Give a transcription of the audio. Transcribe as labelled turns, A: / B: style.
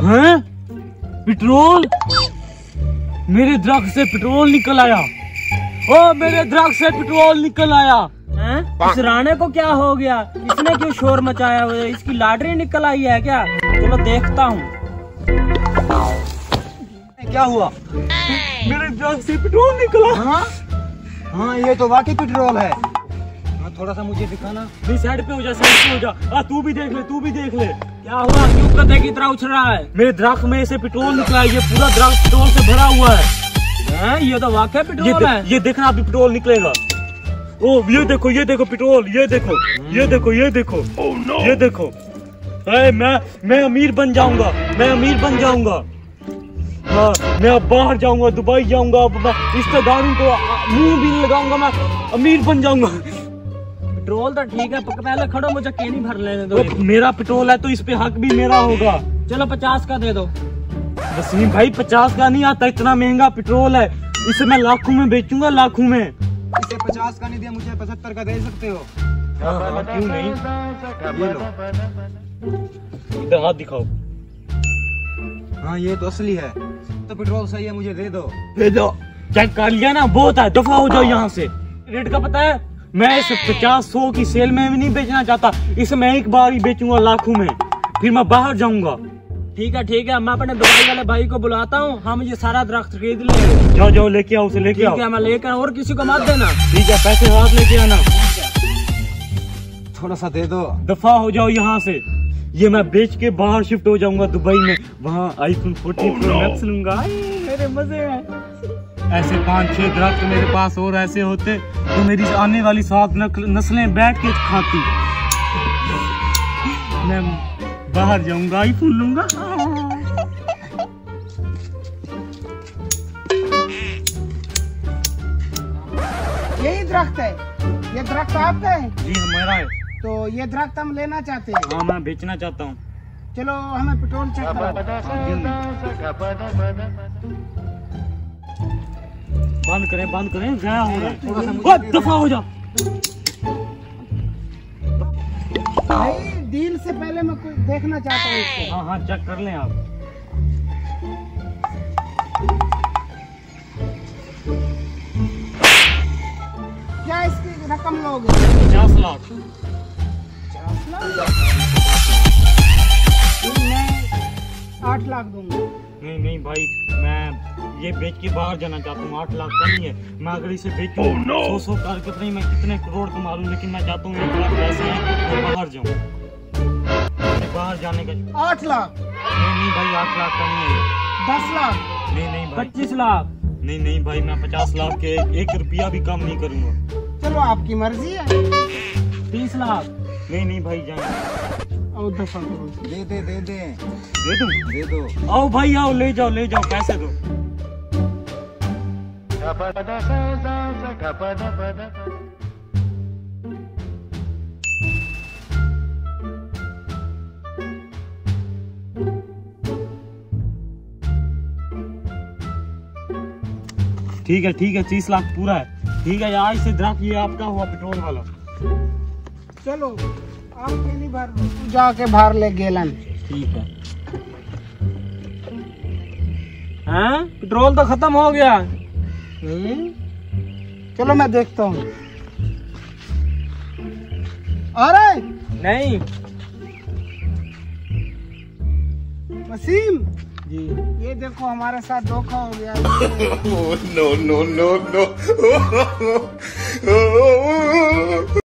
A: हैं? पेट्रोल? मेरे दरख्त से पेट्रोल निकल आया। ओ मेरे दरख्त से पेट्रोल निकल आया।
B: हैं? इस राणे को क्या हो गया? इसने क्यों शोर मचाया हुआ है? इसकी लॉटरी निकल आई है क्या? चलो देखता हूँ।
C: क्या हुआ?
A: मेरे दरख्त से पेट्रोल निकला।
C: हाँ ये तो वाकई पेट्रोल है। थोड़ा सा मुझे दिखाना।
A: नहीं साइड पे हो जा, साइड पे हो जा। तू भी देख ले, तू भी देख ले।
B: क्या हुआ? क्यों गधे की तरह उछल रहा है?
A: मेरे दरख्त में से पेट्रोल निकला है। ये पूरा दरख्त पेट्रोल से भरा हुआ है।
B: हैं? ये तो वाकई पेट्रोल है।
A: ये देखना, अभी पेट्रोल निकलेगा। ओ ये देखो पेट्रोल। ये देखो, ये देखो, ये देखो, ये देखो। मैं अमीर बन जाऊंगा। मैं अमीर बन जाऊंगा। हाँ, मैं अब बाहर जाऊंगा, दुबई जाऊंगा। अब मैं रिश्तेदारों को मुंह भी नहीं लगाऊंगा। मैं अमीर बन जाऊंगा।
B: पेट्रोल तो ठीक है, पहले खड़ो, मुझे केनी भर लेने दो।
A: मेरा पेट्रोल है तो इस पे हक भी मेरा होगा।
B: चलो 50 का दे दो।
A: वसीम भाई 50 का नहीं आता, इतना महंगा पेट्रोल है। इसे मैं लाखों में बेचूंगा, लाखों में।
C: इसे 50 का नहीं दिया, मुझे 75 का दे सकते हो।
A: क्यों नहीं?
C: ये लो।
A: इधर हाथ दिखाओ।
C: हाँ ये तो असली है। तो पेट्रोल सही है, मुझे दे दो।
A: दे दो। चेक कर लिया ना, बहुत है, दफा हो जाओ यहाँ से। रेट का पता है? मैं इस 50-100 की सेल में भी नहीं बेचना चाहता। इसे मैं एक बार ही बेचूंगा लाखों में, फिर मैं बाहर जाऊंगा।
B: ठीक है, मैं अपने दुबई वाले भाई को बुलाता हूँ। हम ये सारा दरख्त खरीद लेंगे।
A: जाओ लेके आओ, उसे लेके आओ।
B: ठीक है, मैं लेकर, और किसी को मत देना।
A: ठीक है, पैसे हाथ लेके आना।
C: थोड़ा सा दे दो।
A: दफा हो जाओ यहाँ से। ये मैं बेच के बाहर शिफ्ट हो जाऊंगा दुबई में। वहाँ iPhone 14 Pro Max लूंगा। मेरे मजे हैं। ऐसे 5-6 दरख्त मेरे पास और ऐसे होते तो मेरी आने वाली 7 नस्लें बैठ के खाती। मैं बाहर जाऊंगा, iPhone लूंगा।
D: यही दरख्त है? ये दरख्त आपका है?
A: जी हमारा है।
D: तो ये दरख्त हम लेना चाहते हैं।
A: हाँ मैं बेचना चाहता हूँ।
D: चलो हमें पेट्रोल चेक कराओ।
A: बंद करें, गया हो रहा
C: थोड़ा सा
A: है।
C: मुझे
A: दफा हो जा।
D: नहीं, डील से पहले मैं कुछ देखना चाहता हूँ इसको।
A: हाँ चेक कर लें आप।
D: क्या इसकी रकम लोगे?
A: 50 लाख।
D: 50 लाख? मैं 8 लाख दूंगा।
A: नहीं भाई, मैं ये बेच के बाहर जाना चाहता हूँ। 8 लाख का नहीं है। मैं अगर इसे बेचूं 100 करके पता नहीं मैं कितने करोड़ कमा लूं, लेकिन मैं चाहता हूँ 1 लाख पैसे हैं, मैं बाहर जाऊँ। बाहर जाने का
D: 8 लाख?
A: नहीं भाई, 8 लाख का नहीं है।
D: 10 लाख?
A: नहीं भाई,
B: 25 लाख?
A: नहीं भाई, मैं 50 लाख के 1 रुपया भी कम नहीं करूँगा।
D: चलो आपकी मर्जी है।
B: 30 लाख?
A: नहीं भाई, जाए।
D: और दफा करो।
C: दे दूं?
A: दे दो। आओ भाई आओ, ले जाओ पैसे दो। ठीक है 30 लाख पूरा है। ठीक है यार, इसे दरख्त ये आपका हुआ पेट्रोल वाला।
D: चलो आपके नहीं भर, तू जाके भर ले गेलन।
B: ठीक है। हैं? पेट्रोल तो खत्म हो गया।
D: चलो मैं देखता हूँ। अरे
B: नहीं।
D: वसीम
B: जी
D: ये देखो हमारे साथ धोखा हो गया।
E: no.